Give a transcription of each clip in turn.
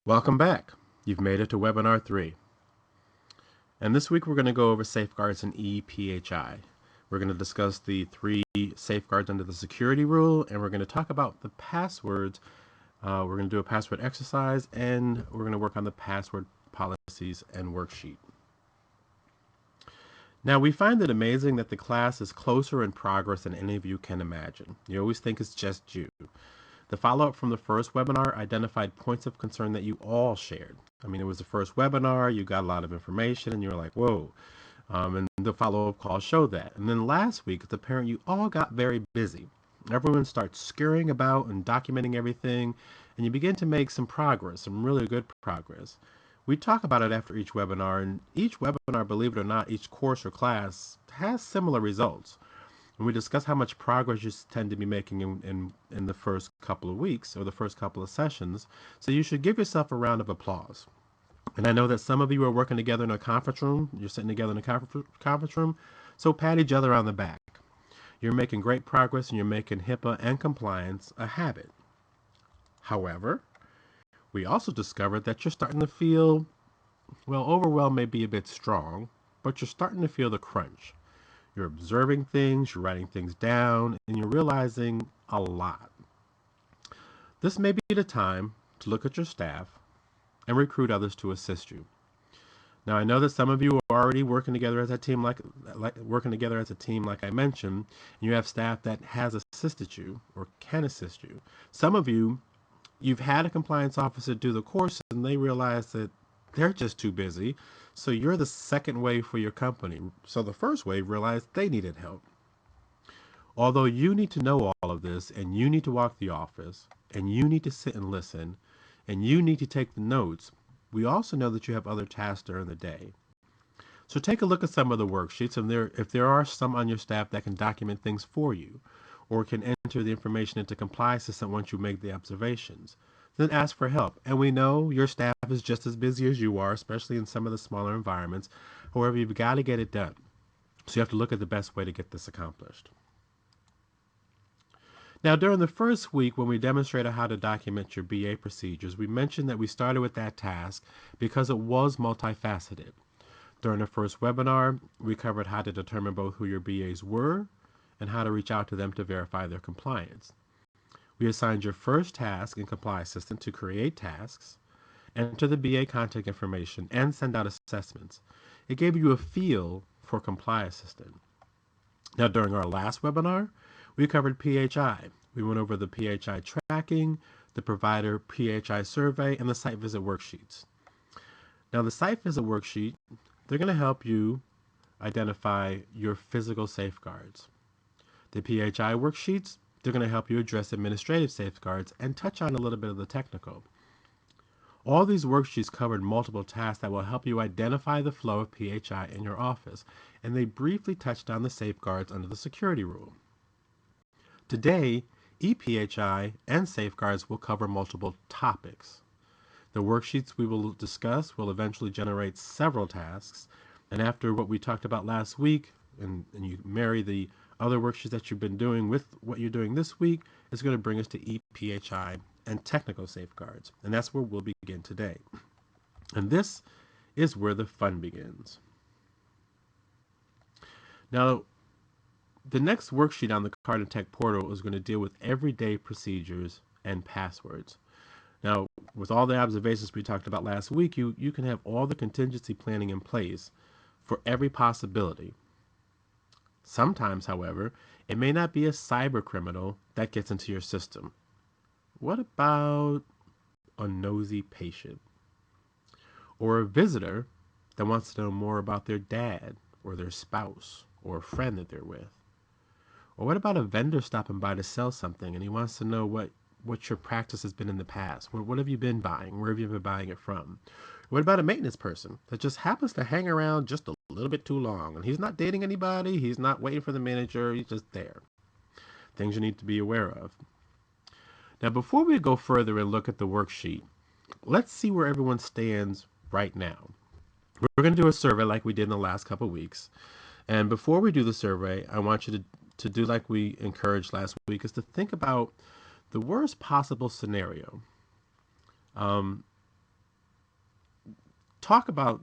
Welcome back. You've made it to Webinar 3. And this week we're going to go over safeguards in ePHI. We're going to discuss the 3 safeguards under the security rule, and we're going to talk about the passwords. We're going to do a password exercise, and we're going to work on the password policies and worksheet. Now, we find it amazing that the class is closer in progress than any of you can imagine. You always think it's just you. The follow-up from the first webinar identified points of concern that you all shared. I mean, it was the first webinar, you got a lot of information, and you were like, whoa. And the follow-up call showed that. And then last week, as a parent, you all got very busy. Everyone starts scurrying about and documenting everything, and you begin to make some progress, some really good progress. We talk about it after each webinar, and each webinar, believe it or not, each course or class has similar results. And we discuss how much progress you tend to be making in the first couple of weeks or the first couple of sessions. So you should give yourself a round of applause. And I know that some of you are working together in a conference room. You're sitting together in a conference room. So pat each other on the back. You're making great progress and you're making HIPAA and compliance a habit. However, we also discovered that you're starting to feel, well, overwhelmed may be a bit strong, but you're starting to feel the crunch. You're observing things, you're writing things down, and you're realizing a lot. This may be the time to look at your staff and recruit others to assist you. Now, I know that some of you are already working together as a team, like I mentioned, and you have staff that has assisted you or can assist you. Some of you've had a compliance officer do the course, and they realize that they're just too busy. So you're the second wave for your company. So the first wave realized they needed help. Although you need to know all of this, and you need to walk the office, and you need to sit and listen, and you need to take the notes, we also know that you have other tasks during the day. So take a look at some of the worksheets, and if there are some on your staff that can document things for you, or can enter the information into Compliance System once you make the observations, then ask for help. And we know your staff is just as busy as you are, especially in some of the smaller environments. However, you've got to get it done. So you have to look at the best way to get this accomplished. Now, during the first week when we demonstrated how to document your BA procedures, we mentioned that we started with that task because it was multifaceted. During the first webinar, we covered how to determine both who your BAs were and how to reach out to them to verify their compliance. We assigned your first task in Compliance System to create tasks, enter the BA contact information, and send out assessments. It gave you a feel for Compliance System. Now, during our last webinar, we covered PHI. We went over the PHI tracking, the provider PHI survey, and the site visit worksheets. Now, the site visit worksheet, they're going to help you identify your physical safeguards. The PHI worksheets, they're going to help you address administrative safeguards and touch on a little bit of the technical. All these worksheets covered multiple tasks that will help you identify the flow of PHI in your office, and they briefly touched on the safeguards under the security rule. Today, ePHI and safeguards will cover multiple topics. The worksheets we will discuss will eventually generate several tasks, and after what we talked about last week, and you marry the other worksheets that you've been doing with what you're doing this week, it's going to bring us to ePHI and technical safeguards. And that's where we'll begin today. And this is where the fun begins. Now, the next worksheet on the Card and Tech portal is going to deal with everyday procedures and passwords. Now, with all the observations we talked about last week, you can have all the contingency planning in place for every possibility. Sometimes, however, it may not be a cyber criminal that gets into your system. What about a nosy patient? Or a visitor that wants to know more about their dad or their spouse or a friend that they're with? Or what about a vendor stopping by to sell something and he wants to know what your practice has been in the past? What have you been buying? Where have you been buying it from? What about a maintenance person that just happens to hang around just a little bit too long, and he's not dating anybody, he's not waiting for the manager, he's just there? Things you need to be aware of. Now, before we go further and look at the worksheet, let's see where everyone stands right now. We're going to do a survey like we did in the last couple of weeks. And before we do the survey, I want you to do like we encouraged last week, is to think about the worst possible scenario. talk about,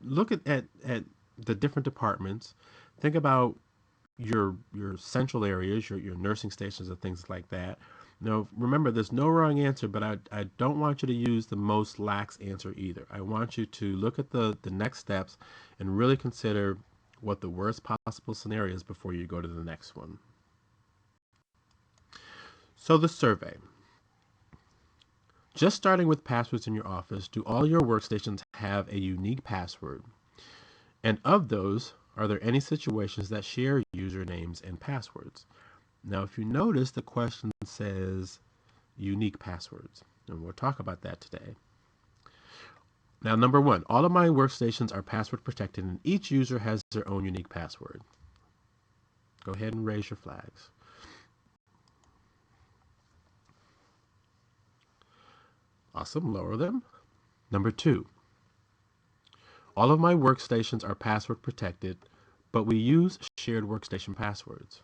look at the different departments. Think about your central areas, your nursing stations and things like that. Now, remember, there's no wrong answer, but I don't want you to use the most lax answer either. I want you to look at the next steps and really consider what the worst possible scenario is before you go to the next one. So the survey. Just starting with passwords in your office, do all your workstations have a unique password? And of those, are there any situations that share usernames and passwords? Now, if you notice, the question says unique passwords, and we'll talk about that today. Now, number one, all of my workstations are password protected, and each user has their own unique password. Go ahead and raise your flags. Awesome, lower them. Number two, all of my workstations are password protected, but we use shared workstation passwords.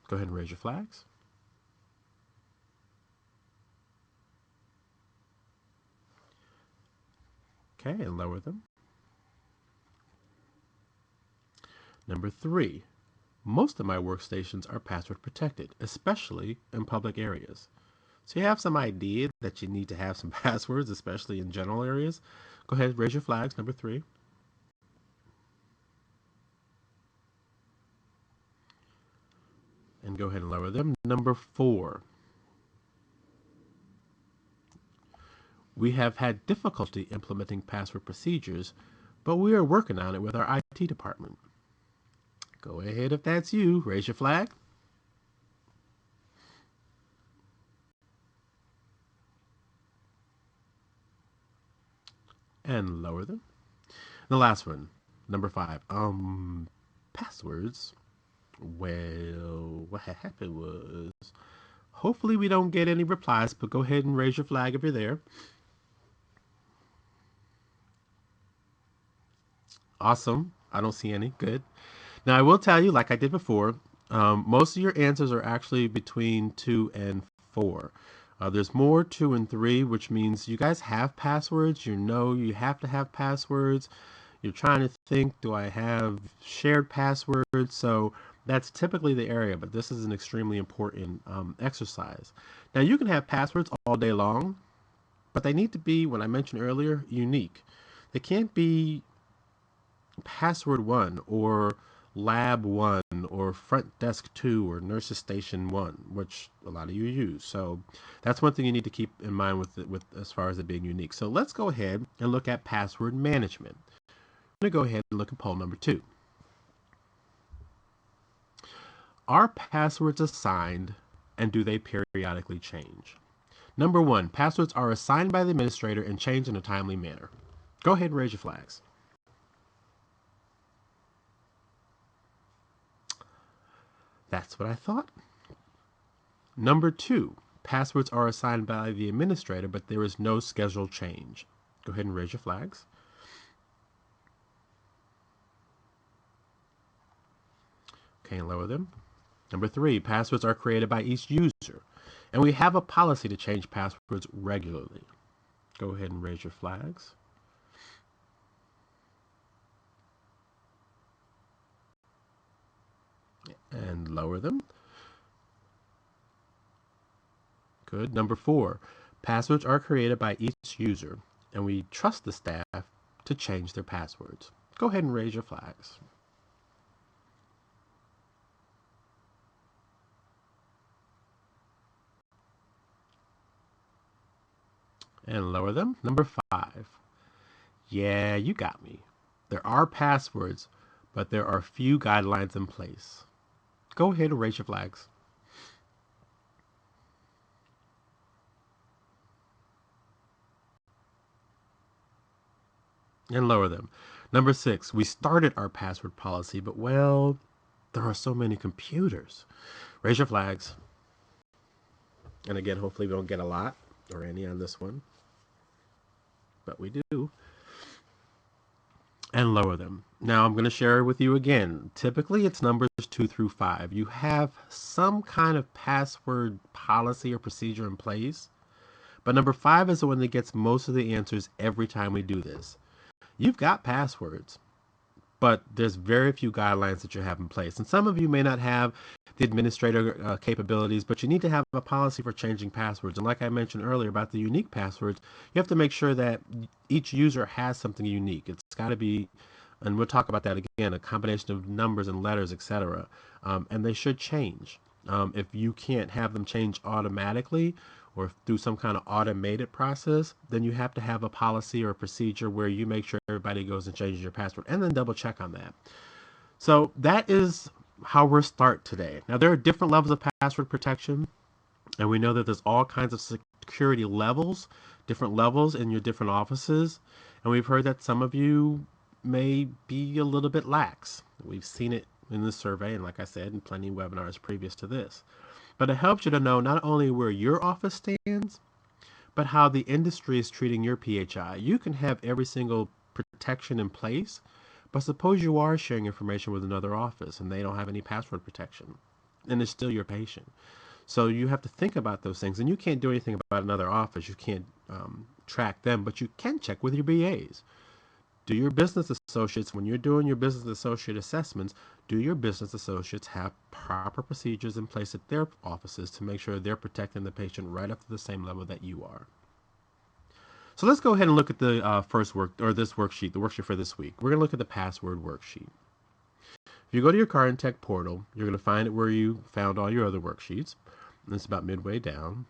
Go ahead and raise your flags. Okay, and lower them. Number three, most of my workstations are password protected, especially in public areas. So you have some idea that you need to have some passwords, especially in general areas. Go ahead, raise your flags, number three. And go ahead and lower them. Number four, we have had difficulty implementing password procedures, but we are working on it with our IT department. Go ahead if that's you, raise your flag. And lower them. The last one, number five, passwords. Well, what had happened was, hopefully we don't get any replies, but go ahead and raise your flag if you're there. Awesome. I don't see any. Good. Now, I will tell you, like I did before, most of your answers are actually between 2 and 4. There's more 2 and 3, which means you guys have passwords. You know you have to have passwords. You're trying to think, do I have shared passwords? So that's typically the area, but this is an extremely important exercise. Now, you can have passwords all day long, but they need to be, when I mentioned earlier, unique. They can't be password 1 or lab 1 or front desk 2 or nurses station 1, which a lot of you use. So that's one thing you need to keep in mind with as far as it being unique. So let's go ahead and look at password management. I'm going to go ahead and look at poll number 2. Are passwords assigned, and do they periodically change? Number 1, passwords are assigned by the administrator and changed in a timely manner. Go ahead and raise your flags. That's what I thought. Number 2, passwords are assigned by the administrator, but there is no scheduled change. Go ahead and raise your flags. Okay, and lower them. Number 3, passwords are created by each user, and we have a policy to change passwords regularly. Go ahead and raise your flags. And lower them. Good. Number 4, passwords are created by each user, and we trust the staff to change their passwords. Go ahead and raise your flags. And lower them. Number 5, yeah, you got me. There are passwords, but there are few guidelines in place. Go ahead and raise your flags. And lower them. Number 6, we started our password policy, but well, there are so many computers. Raise your flags. And again, hopefully we don't get a lot or any on this one, but we do. And lower them. Now I'm going to share with you again. Typically it's numbers 2 through 5. You have some kind of password policy or procedure in place, But number 5 is the one that gets most of the answers every time we do this. You've got passwords, but there's very few guidelines that you have in place. And some of you may not have the administrator capabilities, but you need to have a policy for changing passwords. And like I mentioned earlier about the unique passwords, you have to make sure that each user has something unique. It's got to be, and we'll talk about that again, a combination of numbers and letters, etc. And they should change. If you can't have them change automatically or through some kind of automated process, then you have to have a policy or a procedure where you make sure everybody goes and changes your password and then double check on that. So that is how we'll start today. Now, there are different levels of password protection, and we know that there's all kinds of security levels, different levels in your different offices. And we've heard that some of you may be a little bit lax. We've seen it in this survey, and like I said, in plenty of webinars previous to this. But it helps you to know not only where your office stands, but how the industry is treating your PHI. You can have every single protection in place, but suppose you are sharing information with another office and they don't have any password protection, and it's still your patient. So you have to think about those things, and you can't do anything about another office. You can't track them, but you can check with your BAs. Do your business associates, when you're doing your business associate assessments, do your business associates have proper procedures in place at their offices to make sure they're protecting the patient right up to the same level that you are? So let's go ahead and look at the first this worksheet, the worksheet for this week. We're going to look at the password worksheet. If you go to your Card and Tech portal, you're going to find it where you found all your other worksheets. And it's about midway down.